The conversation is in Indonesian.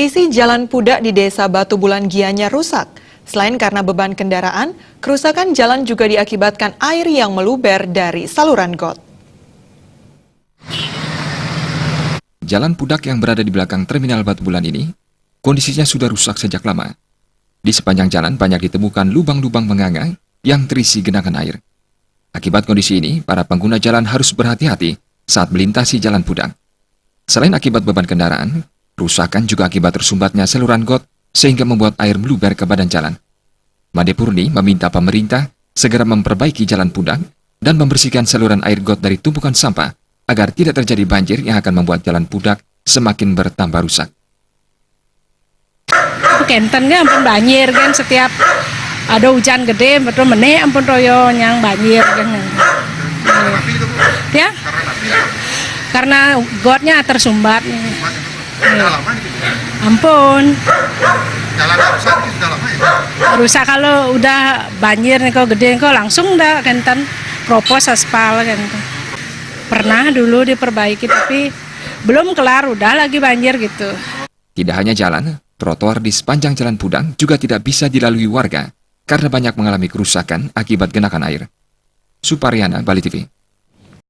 Kondisi Jalan Pudak di Desa Batu Bulan Gianyar rusak. Selain karena beban kendaraan, kerusakan jalan juga diakibatkan air yang meluber dari saluran got. Jalan Pudak yang berada di belakang terminal Batu Bulan ini, kondisinya sudah rusak sejak lama. Di sepanjang jalan banyak ditemukan lubang-lubang menganga yang terisi genangan air. Akibat kondisi ini, para pengguna jalan harus berhati-hati saat melintasi Jalan Pudak. Selain akibat beban kendaraan, kerusakan juga akibat tersumbatnya saluran got sehingga membuat air meluber ke badan jalan. Made Purni meminta pemerintah segera memperbaiki Jalan Pudak dan membersihkan saluran air got dari tumpukan sampah agar tidak terjadi banjir yang akan membuat Jalan Pudak semakin bertambah rusak. Kenten kan ampun banjir kan setiap ada hujan gede betul meneh ampun royo yang banjir kan. Ya? Karena gotnya tersumbat. Ampun. Jalan rusak itu sudah lama ya? Rusak kalau udah banjir nih kok gede kok langsung dah kenten kropos aspal kan. Pernah dulu diperbaiki tapi belum kelar udah lagi banjir gitu. Tidak hanya jalan, trotoar di sepanjang Jalan Pudak juga tidak bisa dilalui warga karena banyak mengalami kerusakan akibat genangan air. Suparyana, Bali TV.